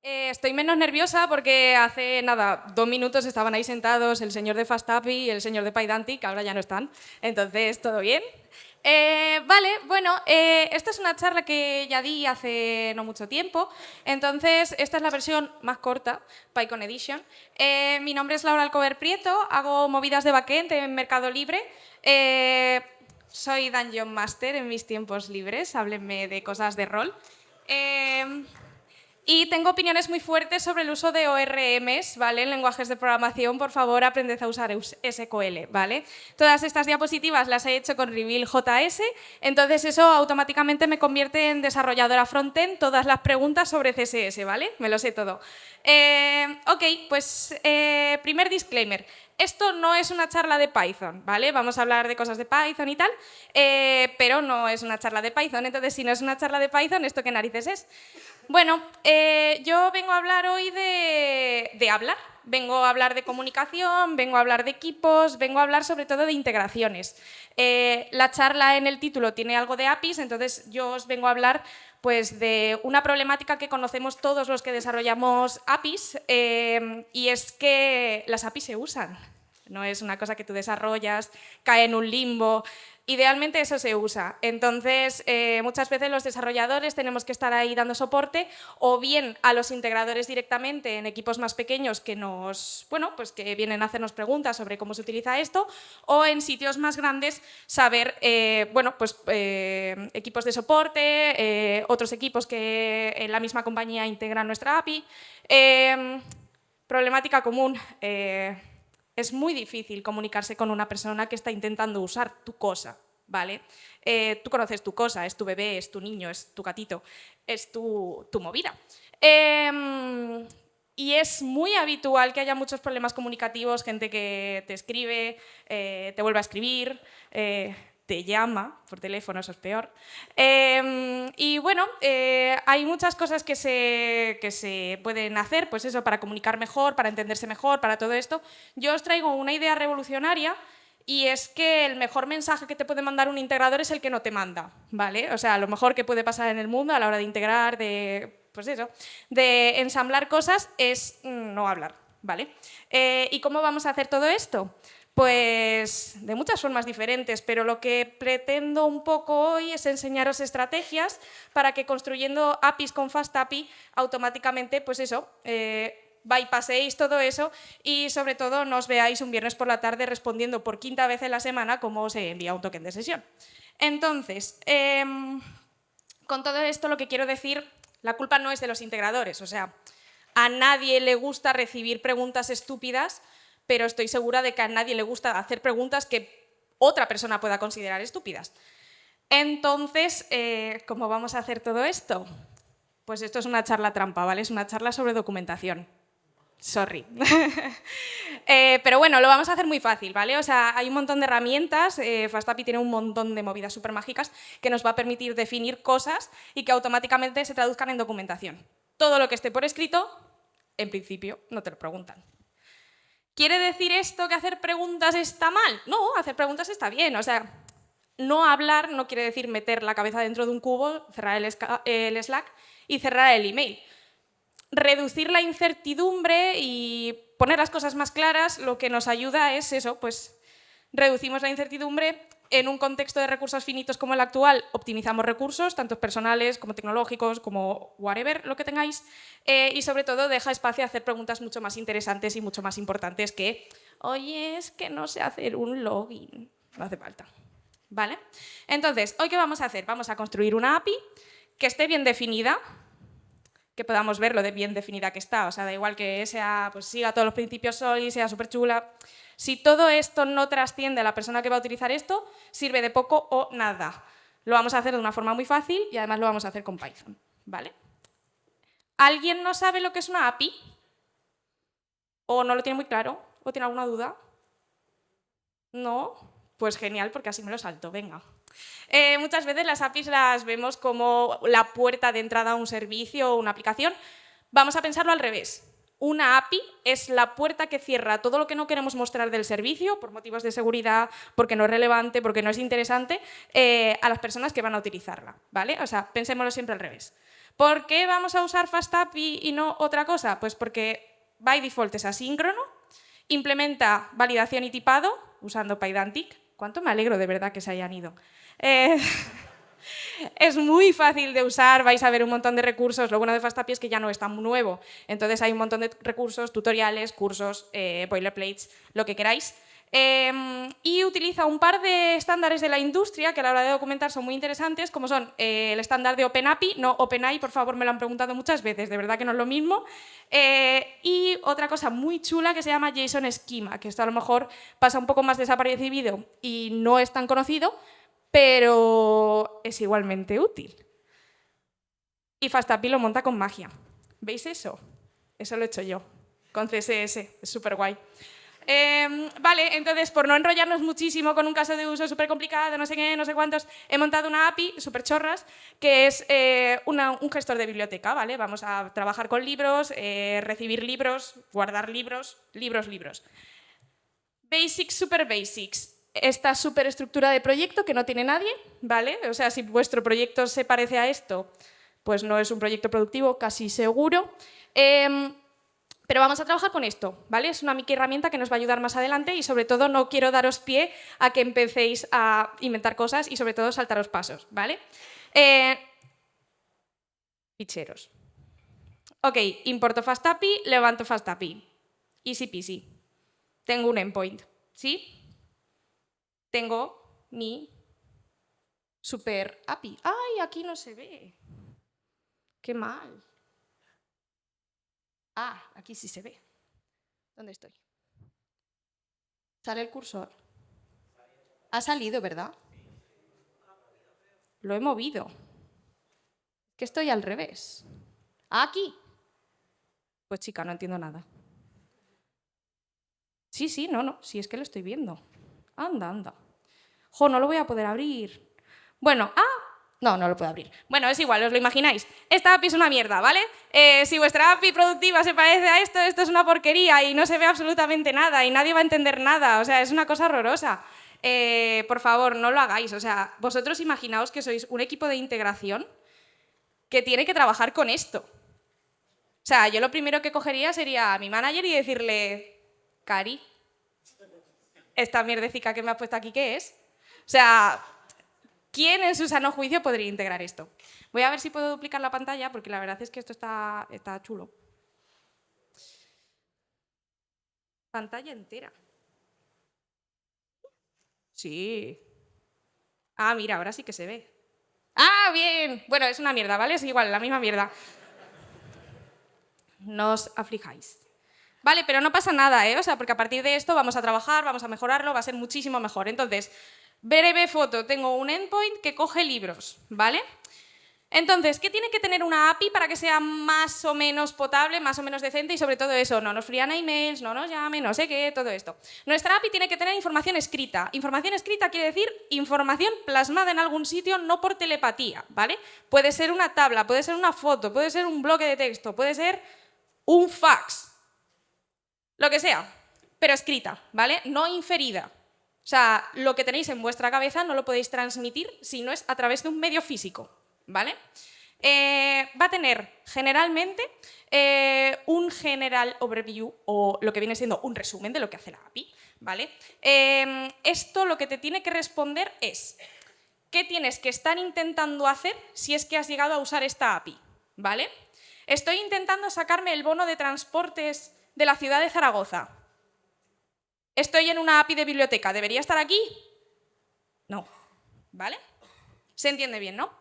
Estoy menos nerviosa porque hace nada, 2 minutos estaban ahí sentados el señor de FastAPI y el señor de PyDantic, que ahora ya no están. Entonces, ¿todo bien? Vale, bueno, esta es una charla que ya di hace no mucho tiempo. Entonces, esta es la versión más corta, PyCon Edition. Mi nombre es Laura Alcover Prieto, hago movidas de backend en Mercado Libre. Soy Dungeon Master en mis tiempos libres, háblenme de cosas de rol. Y tengo opiniones muy fuertes sobre el uso de ORMs, ¿vale? En lenguajes de programación, por favor, aprended a usar SQL, ¿vale? Todas estas diapositivas las he hecho con Reveal.js, entonces eso automáticamente me convierte en desarrolladora frontend todas las preguntas sobre CSS, ¿vale? Me lo sé todo. Ok, pues primer disclaimer. Esto no es una charla de Python, ¿vale? Vamos a hablar de cosas de Python y tal, pero no es una charla de Python. Entonces, si no es una charla de Python, ¿esto qué narices es? Bueno, yo vengo a hablar hoy de hablar. Vengo a hablar de comunicación, vengo a hablar de equipos, vengo a hablar sobre todo de integraciones. La charla en el título tiene algo de APIs, entonces yo os vengo a hablar pues, de una problemática que conocemos todos los que desarrollamos APIs, y es que las APIs se usan. No es una cosa que tú desarrollas, cae en un limbo. Idealmente eso se usa. Entonces, muchas veces los desarrolladores tenemos que estar ahí dando soporte o bien a los integradores directamente en equipos más pequeños que pues que vienen a hacernos preguntas sobre cómo se utiliza esto, o en sitios más grandes saber, equipos de soporte, otros equipos que en la misma compañía integran nuestra API. Problemática común. Es muy difícil comunicarse con una persona que está intentando usar tu cosa, ¿vale? Tú conoces tu cosa, es tu bebé, es tu niño, es tu gatito, es tu movida. Y es muy habitual que haya muchos problemas comunicativos, gente que te escribe, te vuelve a escribir, te llama por teléfono, eso es peor. Y bueno, hay muchas cosas que se pueden hacer, pues eso, para comunicar mejor, para entenderse mejor, para todo esto. Yo os traigo una idea revolucionaria y es que el mejor mensaje que te puede mandar un integrador es el que no te manda, ¿vale? O sea, lo mejor que puede pasar en el mundo a la hora de integrar, pues eso, de ensamblar cosas es no hablar, ¿vale? ¿Y cómo vamos a hacer todo esto? Pues de muchas formas diferentes, pero lo que pretendo un poco hoy es enseñaros estrategias para que construyendo APIs con FastAPI automáticamente, pues eso, bypasséis todo eso y sobre todo no os veáis un viernes por la tarde respondiendo por 5ª vez en la semana cómo se envía un token de sesión. Entonces, con todo esto lo que quiero decir, la culpa no es de los integradores, o sea, a nadie le gusta recibir preguntas estúpidas, pero estoy segura de que a nadie le gusta hacer preguntas que otra persona pueda considerar estúpidas. Entonces, ¿cómo vamos a hacer todo esto? Pues esto es una charla trampa, ¿vale? Es una charla sobre documentación. Sorry. Pero bueno, lo vamos a hacer muy fácil, ¿vale? O sea, hay un montón de herramientas, FastAPI tiene un montón de movidas súper mágicas que nos va a permitir definir cosas y que automáticamente se traduzcan en documentación. Todo lo que esté por escrito, en principio, no te lo preguntan. ¿Quiere decir esto que hacer preguntas está mal? No, hacer preguntas está bien. O sea, no hablar no quiere decir meter la cabeza dentro de un cubo, cerrar el Slack y cerrar el email. Reducir la incertidumbre y poner las cosas más claras lo que nos ayuda es eso, pues reducimos la incertidumbre. En un contexto de recursos finitos como el actual, optimizamos recursos, tanto personales como tecnológicos, como whatever, lo que tengáis, y sobre todo deja espacio a hacer preguntas mucho más interesantes y mucho más importantes que, oye, es que no sé hacer un login. No hace falta, ¿vale? Entonces, ¿hoy qué vamos a hacer? Vamos a construir una API que esté bien definida, que podamos ver lo de bien definida que está, o sea, da igual que sea, pues siga todos los principios SOLID, sea súper chula. Si todo esto no trasciende a la persona que va a utilizar esto, sirve de poco o nada. Lo vamos a hacer de una forma muy fácil y además lo vamos a hacer con Python, ¿vale? ¿Alguien no sabe lo que es una API? ¿O no lo tiene muy claro? ¿O tiene alguna duda? ¿No? Pues genial, porque así me lo salto, venga. Muchas veces las APIs las vemos como la puerta de entrada a un servicio o una aplicación. Vamos a pensarlo al revés. Una API es la puerta que cierra todo lo que no queremos mostrar del servicio, por motivos de seguridad, porque no es relevante, porque no es interesante, a las personas que van a utilizarla, ¿vale? O sea, pensémoslo siempre al revés. ¿Por qué vamos a usar FastAPI y no otra cosa? Pues porque by default es asíncrono, implementa validación y tipado usando Pydantic. ¿Cuánto me alegro de verdad que se hayan ido? Es muy fácil de usar, vais a ver un montón de recursos. Lo bueno de FastAPI es que ya no es tan nuevo. Entonces hay un montón de recursos, tutoriales, cursos, boilerplates, lo que queráis. Y utiliza un par de estándares de la industria que a la hora de documentar son muy interesantes, como son el estándar de OpenAPI, no OpenAI, por favor, me lo han preguntado muchas veces, de verdad que no es lo mismo. Y otra cosa muy chula que se llama JSON Schema, que esto a lo mejor pasa un poco más desapercibido y no es tan conocido, pero es igualmente útil. Y FastAPI lo monta con magia. ¿Veis eso? Eso lo he hecho yo, con CSS, es súper guay. Vale, entonces, por no enrollarnos muchísimo con un caso de uso súper complicado, no sé qué, no sé cuántos, he montado una API súper chorras, que es un gestor de biblioteca, ¿vale? Vamos a trabajar con libros, recibir libros, guardar libros. Basics, super basics. Esta superestructura de proyecto que no tiene nadie, ¿vale? O sea, si vuestro proyecto se parece a esto, pues no es un proyecto productivo, casi seguro. Pero vamos a trabajar con esto, ¿vale? Es una micro herramienta que nos va a ayudar más adelante y sobre todo no quiero daros pie a que empecéis a inventar cosas y sobre todo saltaros pasos, ¿vale? Ficheros. Ok, importo FastAPI, levanto FastAPI. Easy peasy. Tengo un endpoint, ¿sí? Tengo mi super API. ¡Ay, aquí no se ve! ¡Qué mal! Ah, aquí sí se ve. ¿Dónde estoy? ¿Sale el cursor? Ha salido, ¿verdad? Lo he movido. Que estoy al revés. ¿Aquí? Pues chica, no entiendo nada. Sí, no, sí es que lo estoy viendo. Anda. Jo, no lo voy a poder abrir. Bueno, no lo puedo abrir. Bueno, es igual, os lo imagináis. Esta API es una mierda, ¿vale? Si vuestra API productiva se parece a esto es una porquería y no se ve absolutamente nada y nadie va a entender nada. O sea, es una cosa horrorosa. Por favor, no lo hagáis. O sea, vosotros imaginaos que sois un equipo de integración que tiene que trabajar con esto. O sea, yo lo primero que cogería sería a mi manager y decirle, Cari, esta mierdecica que me has puesto aquí, ¿qué es? O sea, ¿quién en su sano juicio podría integrar esto? Voy a ver si puedo duplicar la pantalla, porque la verdad es que esto está chulo. Pantalla entera. Sí. Ah, mira, ahora sí que se ve. ¡Ah, bien! Bueno, es una mierda, ¿vale? Es igual, la misma mierda. No os aflijáis. Vale, pero no pasa nada, ¿eh? O sea, porque a partir de esto vamos a trabajar, vamos a mejorarlo, va a ser muchísimo mejor. Entonces, breve foto, tengo un endpoint que coge libros, ¿vale? Entonces, ¿qué tiene que tener una API para que sea más o menos potable, más o menos decente y sobre todo eso, no nos frían a emails, no nos llamen, no sé qué, todo esto? Nuestra API tiene que tener información escrita. Información escrita quiere decir información plasmada en algún sitio, no por telepatía, ¿vale? Puede ser una tabla, puede ser una foto, puede ser un bloque de texto, puede ser un fax, lo que sea, pero escrita, ¿vale? No inferida. O sea, lo que tenéis en vuestra cabeza no lo podéis transmitir si no es a través de un medio físico, ¿vale? Va a tener generalmente un general overview o lo que viene siendo un resumen de lo que hace la API, ¿vale? Esto lo que te tiene que responder es ¿qué tienes que estar intentando hacer si es que has llegado a usar esta API? ¿Vale? Estoy intentando sacarme el bono de transportes de la ciudad de Zaragoza. Estoy en una API de biblioteca. ¿Debería estar aquí? No. ¿Vale? Se entiende bien, ¿no?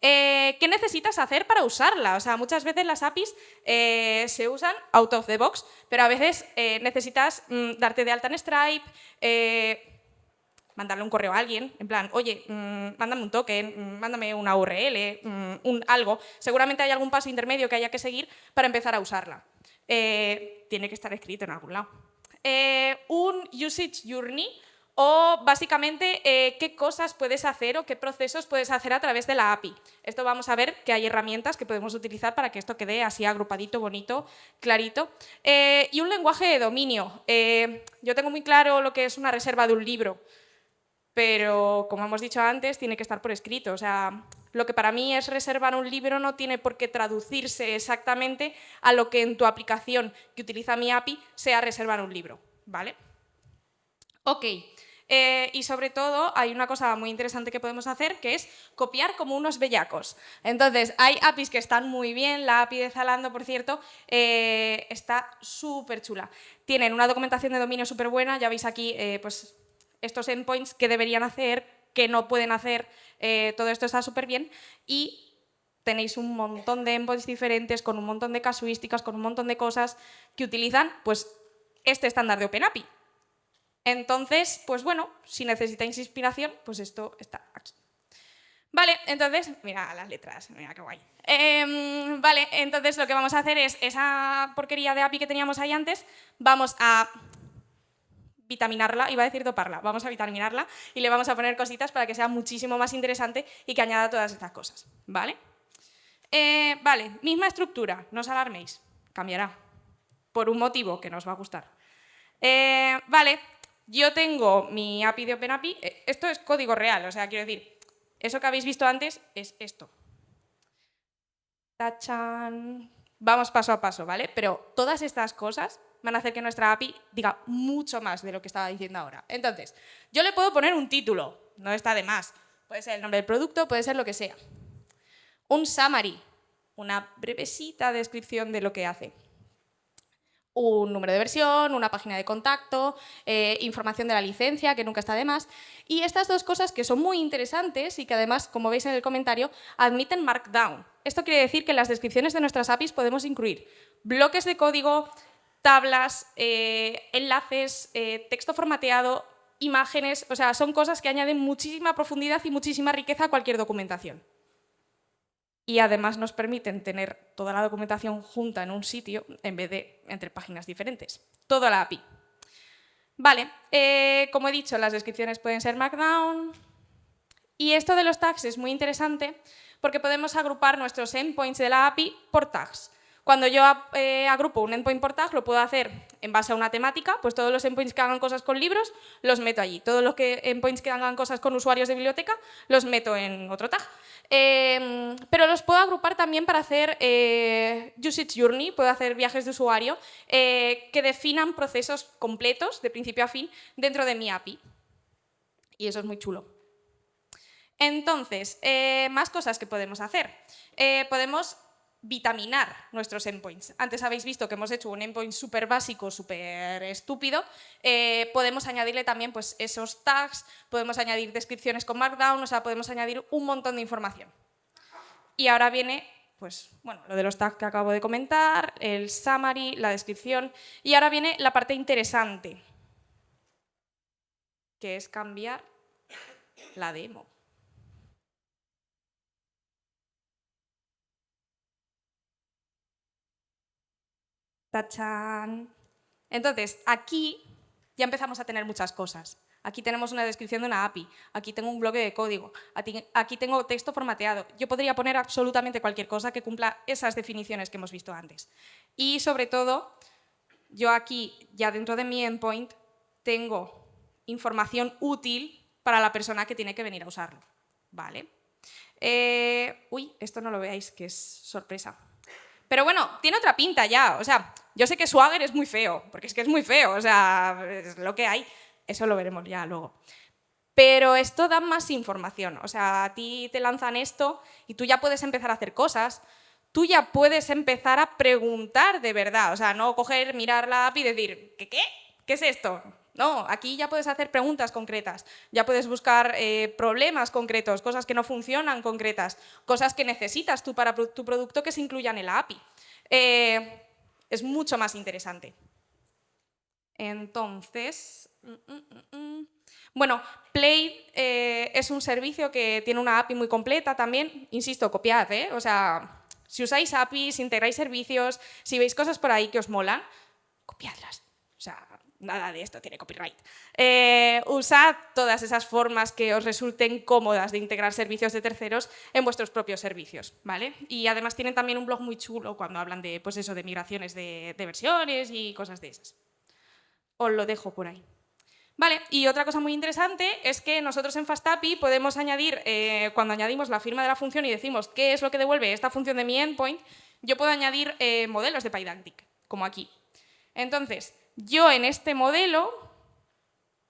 ¿Qué necesitas hacer para usarla? O sea, muchas veces las APIs se usan out of the box, pero a veces necesitas darte de alta en Stripe, mandarle un correo a alguien, en plan, oye, mándame un token, mándame una URL, algo. Seguramente hay algún paso intermedio que haya que seguir para empezar a usarla. Tiene que estar escrito en algún lado. Un usage journey o básicamente qué cosas puedes hacer o qué procesos puedes hacer a través de la API. Esto vamos a ver que hay herramientas que podemos utilizar para que esto quede así agrupadito, bonito, clarito. Y un lenguaje de dominio. Yo tengo muy claro lo que es una reserva de un libro, pero como hemos dicho antes, tiene que estar por escrito. O sea, Lo que para mí es reservar un libro no tiene por qué traducirse exactamente a lo que en tu aplicación que utiliza mi API sea reservar un libro, ¿vale? Ok, y sobre todo hay una cosa muy interesante que podemos hacer, que es copiar como unos bellacos. Entonces, hay APIs que están muy bien, la API de Zalando, por cierto, está súper chula. Tienen una documentación de dominio súper buena, ya veis aquí pues, estos endpoints que deberían hacer, que no pueden hacer, todo esto está súper bien, y tenéis un montón de endpoints diferentes, con un montón de casuísticas, con un montón de cosas que utilizan pues, este estándar de OpenAPI. Entonces, pues bueno, si necesitáis inspiración, pues esto está aquí. Vale, entonces, mira las letras, mira qué guay. Vale, entonces lo que vamos a hacer es esa porquería de API que teníamos ahí antes, vamos a vitaminarla, iba a decir doparla, vamos a vitaminarla y le vamos a poner cositas para que sea muchísimo más interesante y que añada todas estas cosas, ¿vale? Vale, misma estructura, no os alarméis, cambiará, por un motivo que nos va a gustar. Vale, yo tengo mi API de OpenAPI, esto es código real, o sea, quiero decir, eso que habéis visto antes es esto. ¡Tachán! Vamos paso a paso, ¿vale? Pero todas estas cosas van a hacer que nuestra API diga mucho más de lo que estaba diciendo ahora. Entonces, yo le puedo poner un título, no está de más. Puede ser el nombre del producto, puede ser lo que sea. Un summary, una brevesita descripción de lo que hace. Un número de versión, una página de contacto, información de la licencia, que nunca está de más. Y estas dos cosas que son muy interesantes y que además, como veis en el comentario, admiten Markdown. Esto quiere decir que en las descripciones de nuestras APIs podemos incluir bloques de código, tablas, enlaces, texto formateado, imágenes, o sea, son cosas que añaden muchísima profundidad y muchísima riqueza a cualquier documentación. Y además nos permiten tener toda la documentación junta en un sitio en vez de entre páginas diferentes. Toda la API. Vale, como he dicho, las descripciones pueden ser Markdown. Y esto de los tags es muy interesante porque podemos agrupar nuestros endpoints de la API por tags. Cuando yo agrupo un endpoint por tag, lo puedo hacer en base a una temática, pues todos los endpoints que hagan cosas con libros, los meto allí. Todos los endpoints que hagan cosas con usuarios de biblioteca, los meto en otro tag. Pero los puedo agrupar también para hacer usage journey, puedo hacer viajes de usuario que definan procesos completos, de principio a fin, dentro de mi API. Y eso es muy chulo. Entonces, más cosas que podemos hacer. Podemos vitaminar nuestros endpoints. Antes habéis visto que hemos hecho un endpoint súper básico, súper estúpido. Podemos añadirle también pues, esos tags, podemos añadir descripciones con Markdown, o sea, podemos añadir un montón de información. Y ahora viene pues, bueno, lo de los tags que acabo de comentar, el summary, la descripción, y ahora viene la parte interesante, que es cambiar la demo. ¡Tachán! Entonces, aquí ya empezamos a tener muchas cosas. Aquí tenemos una descripción de una API, aquí tengo un bloque de código, aquí tengo texto formateado. Yo podría poner absolutamente cualquier cosa que cumpla esas definiciones que hemos visto antes. Y sobre todo, yo aquí, ya dentro de mi endpoint, tengo información útil para la persona que tiene que venir a usarlo. ¿Vale? Uy, esto no lo veáis, que es sorpresa. Pero bueno, tiene otra pinta ya, o sea, yo sé que Swagger es muy feo, porque es que es muy feo, o sea, es lo que hay, eso lo veremos ya luego. Pero esto da más información, o sea, a ti te lanzan esto y tú ya puedes empezar a hacer cosas, tú ya puedes empezar a preguntar de verdad, o sea, no coger, mirar la API y decir, ¿qué? ¿Qué es esto? No, aquí ya puedes hacer preguntas concretas, ya puedes buscar problemas concretos, cosas que no funcionan concretas, cosas que necesitas tú para tu producto que se incluyan en la API. Es mucho más interesante. Entonces, bueno, Play es un servicio que tiene una API muy completa también. Insisto, copiad, o sea, si usáis APIs, si integráis servicios, si veis cosas por ahí que os molan, copiadlas. O sea, nada de esto tiene copyright. Usad todas esas formas que os resulten cómodas de integrar servicios de terceros en vuestros propios servicios, ¿vale? Y además tienen también un blog muy chulo cuando hablan de, pues eso, de migraciones de versiones y cosas de esas. Os lo dejo por ahí. Vale, y otra cosa muy interesante es que nosotros en FastAPI podemos añadir, cuando añadimos la firma de la función y decimos qué es lo que devuelve esta función de mi endpoint, yo puedo añadir modelos de Pydantic, como aquí. Entonces, yo en este modelo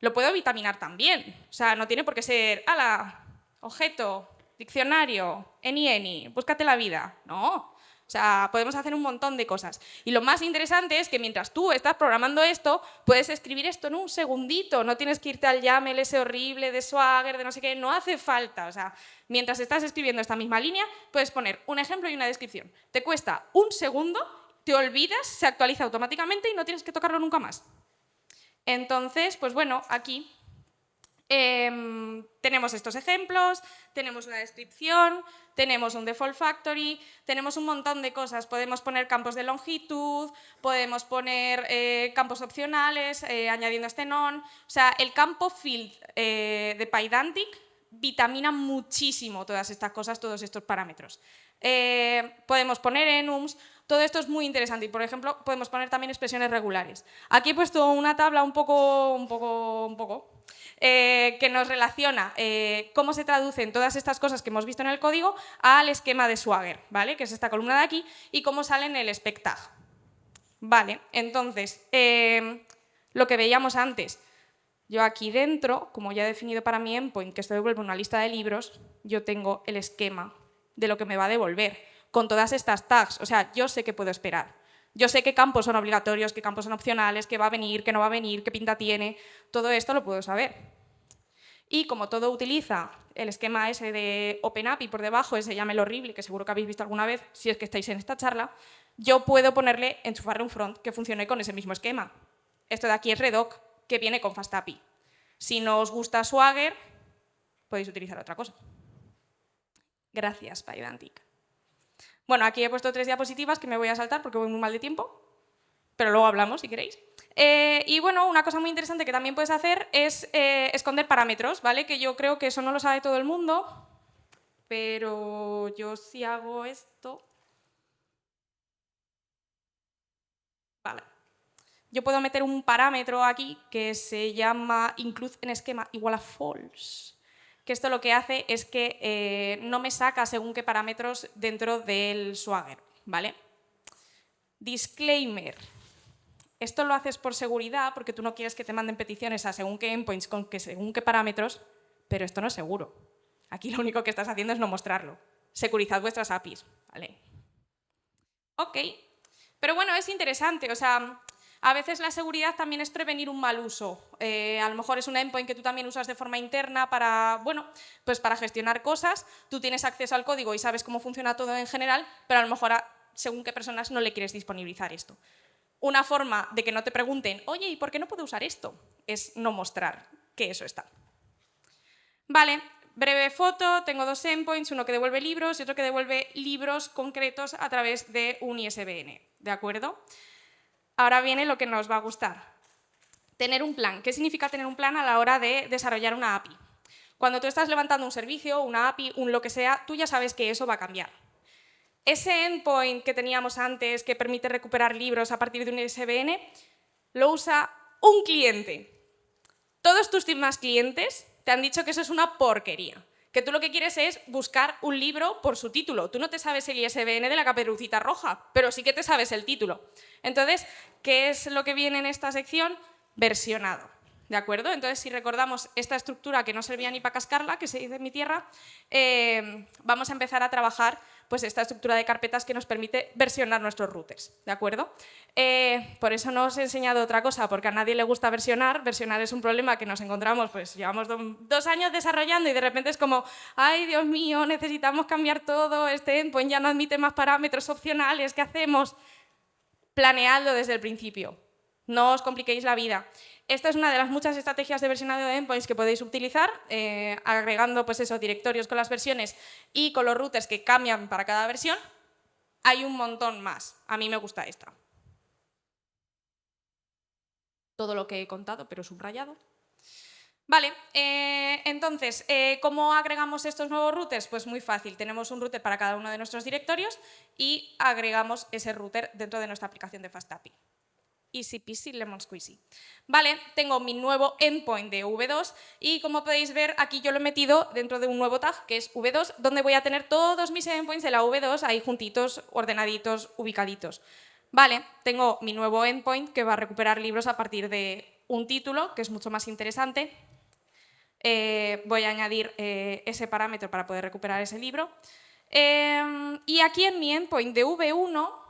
lo puedo vitaminar también. O sea, no tiene por qué ser, ala, objeto, diccionario, eni, búscate la vida. No. O sea, podemos hacer un montón de cosas. Y lo más interesante es que mientras tú estás programando esto, puedes escribir esto en un segundito. No tienes que irte al YAML ese horrible de Swagger, de no sé qué. No hace falta. O sea, mientras estás escribiendo esta misma línea, puedes poner un ejemplo y una descripción. Te cuesta un segundo, te olvidas, se actualiza automáticamente y no tienes que tocarlo nunca más. Entonces, pues bueno, aquí tenemos estos ejemplos, tenemos una descripción, tenemos un default factory, tenemos un montón de cosas. Podemos poner campos de longitud, podemos poner campos opcionales, añadiendo este non. O sea, el campo field de Pydantic vitamina muchísimo todas estas cosas, todos estos parámetros. Podemos poner enums, todo esto es muy interesante y, por ejemplo, podemos poner también expresiones regulares. Aquí he puesto una tabla un poco que nos relaciona cómo se traducen todas estas cosas que hemos visto en el código al esquema de Swagger, ¿vale? Que es esta columna de aquí, y cómo sale en el spec tag. Vale, entonces, lo que veíamos antes, yo aquí dentro, como ya he definido para mi endpoint que esto devuelve una lista de libros, yo tengo el esquema de lo que me va a devolver, con todas estas tags. O sea, yo sé qué puedo esperar. Yo sé qué campos son obligatorios, qué campos son opcionales, qué va a venir, qué no va a venir, qué pinta tiene. Todo esto lo puedo saber. Y como todo utiliza el esquema ese de OpenAPI por debajo, ese YAML horrible que seguro que habéis visto alguna vez si es que estáis en esta charla, yo puedo enchufarle un front que funcione con ese mismo esquema. Esto de aquí es Redoc, que viene con FastAPI. Si no os gusta Swagger, podéis utilizar otra cosa. Gracias, Pydantic. Bueno, aquí he puesto 3 diapositivas que me voy a saltar porque voy muy mal de tiempo, pero luego hablamos si queréis. Y bueno, una cosa muy interesante que también puedes hacer es esconder parámetros, ¿vale? Que yo creo que eso no lo sabe todo el mundo, pero yo si hago esto... Vale. Yo puedo meter un parámetro aquí que se llama include en esquema igual a false, que esto lo que hace es que no me saca según qué parámetros dentro del Swagger, ¿vale? Disclaimer. Esto lo haces por seguridad porque tú no quieres que te manden peticiones a según qué endpoints con que según qué parámetros, pero esto no es seguro. Aquí lo único que estás haciendo es no mostrarlo. Securizad vuestras APIs, ¿vale? Ok, pero bueno, es interesante, o sea, a veces la seguridad también es prevenir un mal uso. A lo mejor es un endpoint que tú también usas de forma interna para, bueno, pues para gestionar cosas. Tú tienes acceso al código y sabes cómo funciona todo en general, pero a lo mejor según qué personas no le quieres disponibilizar esto. Una forma de que no te pregunten, oye, ¿y por qué no puedo usar esto? Es no mostrar que eso está. Vale, breve foto, tengo 2 endpoints, uno que devuelve libros y otro que devuelve libros concretos a través de un ISBN, ¿de acuerdo? Ahora viene lo que nos va a gustar. Tener un plan. ¿Qué significa tener un plan a la hora de desarrollar una API? Cuando tú estás levantando un servicio, una API, un lo que sea, tú ya sabes que eso va a cambiar. Ese endpoint que teníamos antes que permite recuperar libros a partir de un ISBN, lo usa un cliente. Todos tus demás clientes te han dicho que eso es una porquería, que tú lo que quieres es buscar un libro por su título. Tú no te sabes el ISBN de la Caperucita Roja, pero sí que te sabes el título. Entonces, ¿qué es lo que viene en esta sección? Versionado. ¿De acuerdo? Entonces, si recordamos esta estructura que no servía ni para cascarla, que se dice en mi tierra, vamos a empezar a trabajar pues, esta estructura de carpetas que nos permite versionar nuestros routers. ¿De acuerdo? Por eso no os he enseñado otra cosa, porque a nadie le gusta versionar. Versionar es un problema que nos encontramos, pues llevamos 2 años desarrollando y de repente es como, ay, Dios mío, necesitamos cambiar todo, este endpoint ya no admite más parámetros opcionales, ¿qué hacemos? Planeadlo desde el principio. No os compliquéis la vida. Esta es una de las muchas estrategias de versionado de endpoints que podéis utilizar, agregando pues eso, directorios con las versiones y con los routers que cambian para cada versión. Hay un montón más. A mí me gusta esta. Todo lo que he contado, pero subrayado. Vale, entonces, ¿cómo agregamos estos nuevos routers? Pues muy fácil. Tenemos un router para cada uno de nuestros directorios y agregamos ese router dentro de nuestra aplicación de FastAPI. easy peasy lemon squeezy. Vale, tengo mi nuevo endpoint de V2 y como podéis ver aquí yo lo he metido dentro de un nuevo tag que es V2 donde voy a tener todos mis endpoints de la V2 ahí juntitos, ordenaditos, ubicaditos. Vale, tengo mi nuevo endpoint que va a recuperar libros a partir de un título que es mucho más interesante. Voy a añadir ese parámetro para poder recuperar ese libro. Y aquí en mi endpoint de V1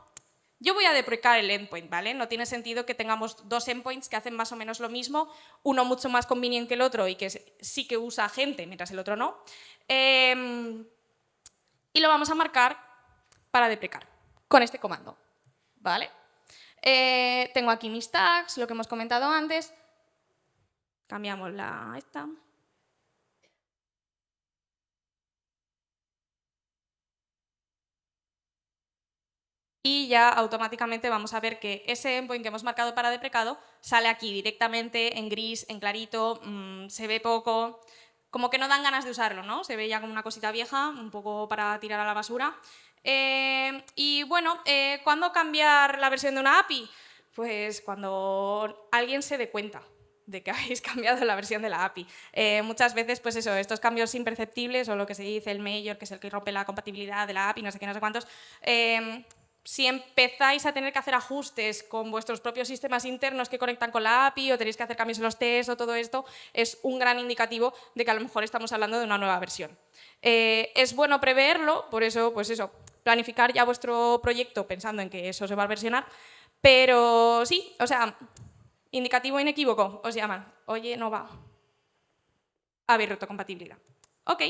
yo voy a deprecar el endpoint, ¿vale? No tiene sentido que tengamos dos endpoints que hacen más o menos lo mismo, uno mucho más convenient que el otro y que sí que usa gente, mientras el otro no. Y lo vamos a marcar para deprecar con este comando, ¿vale? Tengo aquí mis tags, lo que hemos comentado antes. Cambiamos esta. Y ya automáticamente vamos a ver que ese endpoint que hemos marcado para deprecado sale aquí directamente en gris, en clarito, se ve poco, como que no dan ganas de usarlo, ¿no? Se ve ya como una cosita vieja, un poco para tirar a la basura. Y bueno, ¿cuándo cambiar la versión de una API? Pues cuando alguien se dé cuenta de que habéis cambiado la versión de la API. Muchas veces, pues eso, estos cambios imperceptibles o lo que se dice el major, que es el que rompe la compatibilidad de la API, no sé qué, no sé cuántos, si empezáis a tener que hacer ajustes con vuestros propios sistemas internos que conectan con la API o tenéis que hacer cambios en los tests o todo esto, es un gran indicativo de que a lo mejor estamos hablando de una nueva versión. Es bueno preverlo, por eso, pues eso, planificar ya vuestro proyecto pensando en que eso se va a versionar, pero sí, o sea, indicativo inequívoco, os llaman, oye, no va, habéis roto compatibilidad. Ok.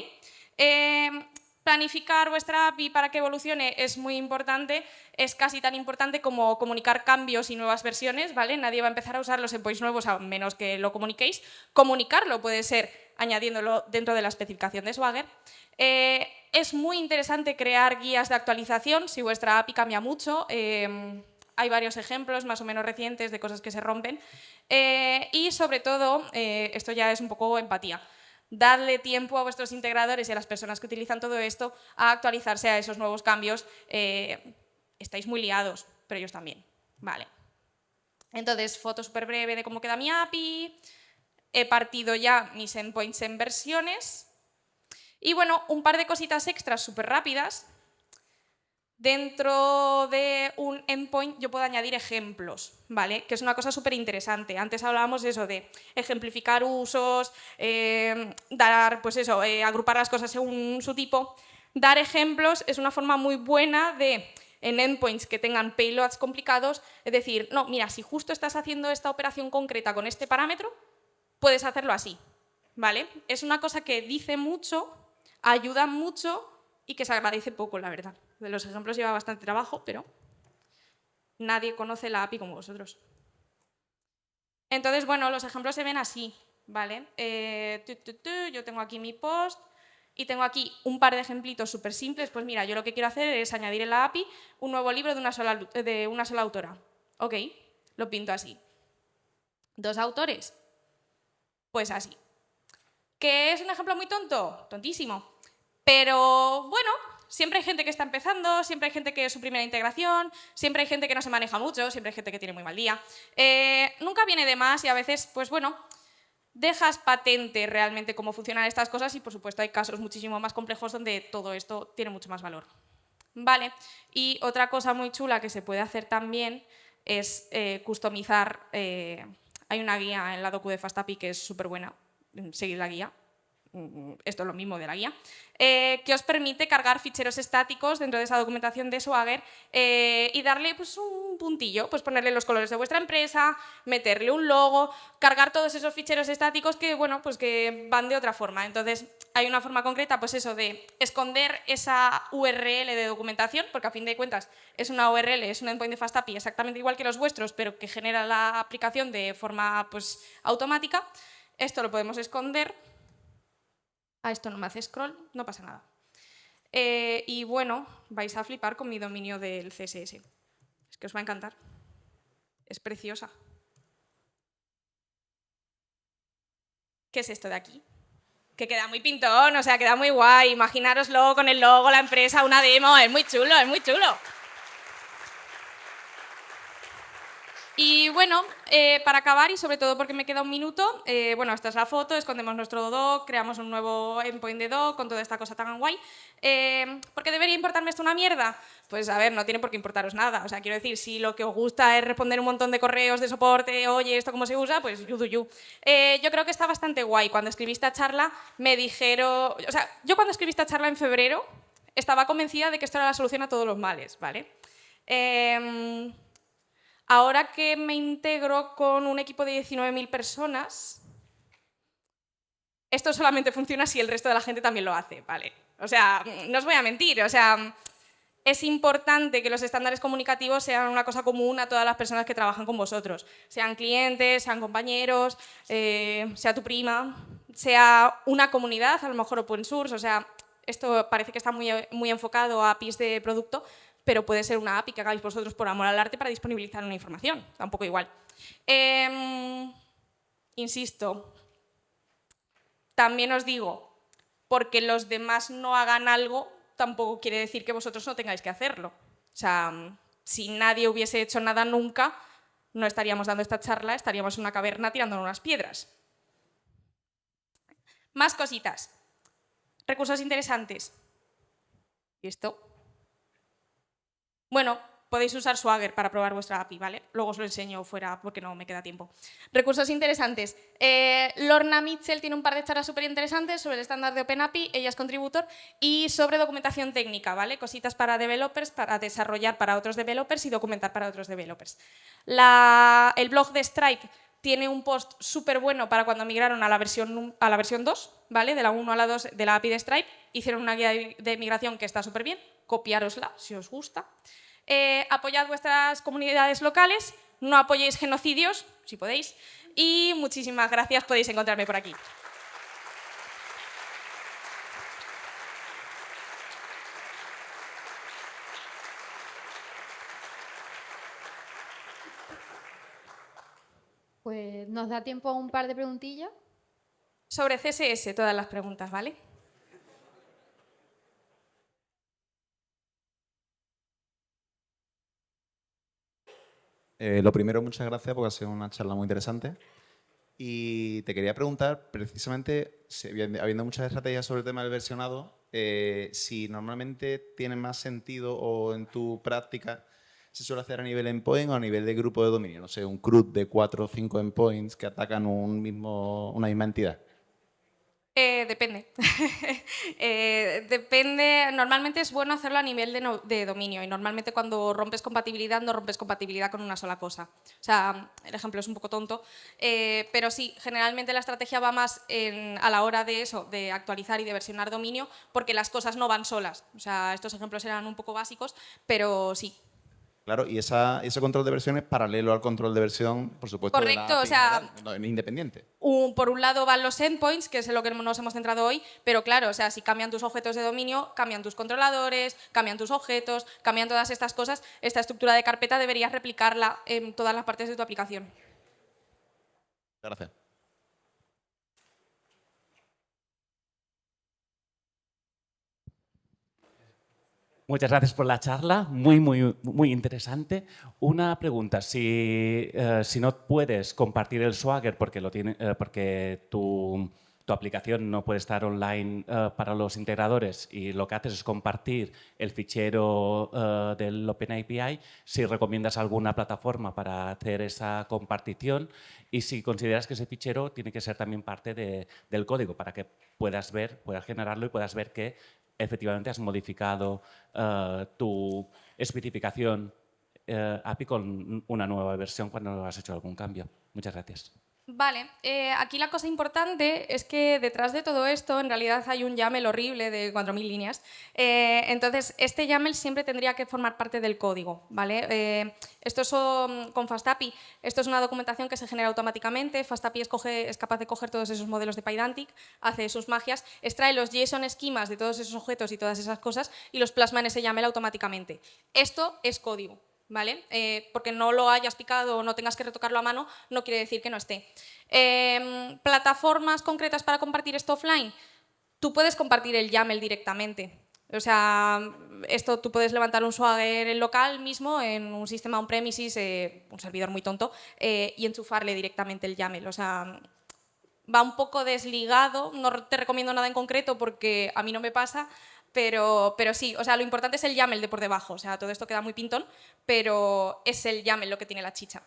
Planificar vuestra API para que evolucione es muy importante, es casi tan importante como comunicar cambios y nuevas versiones, ¿vale? Nadie va a empezar a usar los endpoints nuevos a menos que lo comuniquéis. Comunicarlo puede ser añadiéndolo dentro de la especificación de Swagger. Es muy interesante crear guías de actualización si vuestra API cambia mucho. Hay varios ejemplos más o menos recientes de cosas que se rompen. Y sobre todo, esto ya es un poco empatía. Dadle tiempo a vuestros integradores y a las personas que utilizan todo esto a actualizarse a esos nuevos cambios. Estáis muy liados, pero ellos también. Vale. Entonces, foto súper breve de cómo queda mi API. He partido ya mis endpoints en versiones. Y bueno, un par de cositas extras súper rápidas. Dentro de un endpoint yo puedo añadir ejemplos, ¿vale? Que es una cosa súper interesante. Antes hablábamos de eso, de ejemplificar usos, pues eso, agrupar las cosas según su tipo. Dar ejemplos es una forma muy buena de, en endpoints que tengan payloads complicados, es decir, no, mira, si justo estás haciendo esta operación concreta con este parámetro, puedes hacerlo así, ¿vale? Es una cosa que dice mucho, ayuda mucho y que se agradece poco, la verdad. De los ejemplos lleva bastante trabajo, pero nadie conoce la API como vosotros. Entonces, bueno, los ejemplos se ven así, ¿vale? Yo tengo aquí mi post y tengo aquí un par de ejemplitos súper simples. Pues mira, yo lo que quiero hacer es añadir en la API un nuevo libro de una sola autora. Ok, lo pinto así. ¿Dos autores? Pues así. ¿Que es un ejemplo muy tonto? Tontísimo. Pero bueno, siempre hay gente que está empezando, siempre hay gente que es su primera integración, siempre hay gente que no se maneja mucho, siempre hay gente que tiene muy mal día. Nunca viene de más y a veces, pues bueno, dejas patente realmente cómo funcionan estas cosas y por supuesto hay casos muchísimo más complejos donde todo esto tiene mucho más valor. Vale, y otra cosa muy chula que se puede hacer también es customizar. Hay una guía en la docu de FastAPI que es súper buena, seguid la guía. Esto es lo mismo de la guía, que os permite cargar ficheros estáticos dentro de esa documentación de Swagger y darle pues, un puntillo, pues ponerle los colores de vuestra empresa, meterle un logo, cargar todos esos ficheros estáticos que, bueno, pues que van de otra forma. Entonces, hay una forma concreta, pues eso, de esconder esa URL de documentación, porque a fin de cuentas es una URL, es un endpoint de FastAPI exactamente igual que los vuestros, pero que genera la aplicación de forma pues, automática. Esto lo podemos esconder. A esto no me hace scroll, no pasa nada. Y bueno, vais a flipar con mi dominio del CSS. Es que os va a encantar. Es preciosa. ¿Qué es esto de aquí? Que queda muy pintón, o sea, queda muy guay. Imaginároslo con el logo, la empresa, una demo. Es muy chulo, es muy chulo. Y bueno, para acabar, y sobre todo porque me queda un minuto, bueno, esta es la foto, escondemos nuestro doc, creamos un nuevo endpoint de doc con toda esta cosa tan guay. ¿Por qué debería importarme esto una mierda? Pues a ver, no tiene por qué importaros nada. O sea, quiero decir, si lo que os gusta es responder un montón de correos de soporte, oye, ¿esto cómo se usa? Pues you do you. Yo creo que está bastante guay. Cuando escribí esta charla me dijeron... O sea, yo cuando escribí esta charla en febrero estaba convencida de que esto era la solución a todos los males, ¿vale? Ahora que me integro con un equipo de 19.000 personas, esto solamente funciona si el resto de la gente también lo hace, ¿vale? O sea, no os voy a mentir, o sea, es importante que los estándares comunicativos sean una cosa común a todas las personas que trabajan con vosotros, sean clientes, sean compañeros, sea tu prima, sea una comunidad, a lo mejor open source, o sea, esto parece que está muy enfocado a APIs de producto, pero puede ser una API que hagáis vosotros por amor al arte para disponibilizar una información, está un poco igual. Insisto, también os digo, porque los demás no hagan algo, tampoco quiere decir que vosotros no tengáis que hacerlo. O sea, si nadie hubiese hecho nada nunca, no estaríamos dando esta charla, estaríamos en una caverna tirándonos unas piedras. Más cositas. Recursos interesantes. ¿Y esto? Bueno, podéis usar Swagger para probar vuestra API, ¿vale? Luego os lo enseño fuera porque no me queda tiempo. Recursos interesantes. Lorna Mitchell tiene un par de charlas súper interesantes sobre el estándar de OpenAPI, ella es contributor, y sobre documentación técnica, ¿vale? Cositas para developers, para desarrollar para otros developers y documentar para otros developers. El blog de Stripe tiene un post súper bueno para cuando migraron a la versión 2, ¿vale? De la 1 a la 2 de la API de Stripe. Hicieron una guía de migración que está súper bien. Copiárosla si os gusta. Apoyad vuestras comunidades locales. No apoyéis genocidios, si podéis. Y muchísimas gracias. Podéis encontrarme por aquí. Pues nos da tiempo a un par de preguntillas. Sobre CSS, todas las preguntas, ¿vale? Lo primero, muchas gracias porque ha sido una charla muy interesante. Y te quería preguntar, precisamente, habiendo muchas estrategias sobre el tema del versionado, si normalmente tiene más sentido o en tu práctica se suele hacer a nivel endpoint o a nivel de grupo de dominio. No sé, un CRUD de 4 o 5 endpoints que atacan una misma entidad. Depende. Depende. Normalmente es bueno hacerlo a nivel de dominio y normalmente cuando rompes compatibilidad no rompes compatibilidad con una sola cosa. O sea, el ejemplo es un poco tonto, pero sí, generalmente la estrategia va más a la hora de eso, de actualizar y de versionar dominio, porque las cosas no van solas. O sea, estos ejemplos eran un poco básicos, pero sí. Claro, y ese control de versión es paralelo al control de versión, por supuesto, Correcto, de la API o sea, general, no, es independiente. Por un lado van los endpoints, que es en lo que nos hemos centrado hoy, pero claro, o sea, si cambian tus objetos de dominio, cambian tus controladores, cambian tus objetos, cambian todas estas cosas, esta estructura de carpeta deberías replicarla en todas las partes de tu aplicación. Gracias. Muchas gracias por la charla, muy interesante. Una pregunta, si no puedes compartir el Swagger porque tu aplicación no puede estar online para los integradores y lo que haces es compartir el fichero del OpenAPI, si recomiendas alguna plataforma para hacer esa compartición y si consideras que ese fichero tiene que ser también parte del código para que puedas generarlo y puedas ver que efectivamente has modificado tu especificación API con una nueva versión cuando has hecho algún cambio. Muchas gracias. Vale, aquí la cosa importante es que detrás de todo esto en realidad hay un YAML horrible de 4.000 líneas. Entonces, este YAML siempre tendría que formar parte del código, ¿vale? Esto es con FastAPI. Esto es una documentación que se genera automáticamente. FastAPI es capaz de coger todos esos modelos de Pydantic, hace sus magias, extrae los JSON esquemas de todos esos objetos y todas esas cosas y los plasma en ese YAML automáticamente. Esto es código. ¿Vale? Porque no lo hayas picado o no tengas que retocarlo a mano, no quiere decir que no esté. Plataformas concretas para compartir esto offline. Tú puedes compartir el YAML directamente, O sea, esto tú puedes levantar un Swagger en local mismo, en un sistema on-premises, un servidor muy tonto, y enchufarle directamente el YAML. O sea, va un poco desligado, no te recomiendo nada en concreto porque a mí no me pasa, pero sí, o sea, lo importante es el YAML de por debajo. O sea, todo esto queda muy pintón, pero es el YAML lo que tiene la chicha.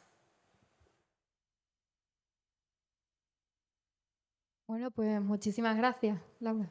Bueno, pues muchísimas gracias, Laura.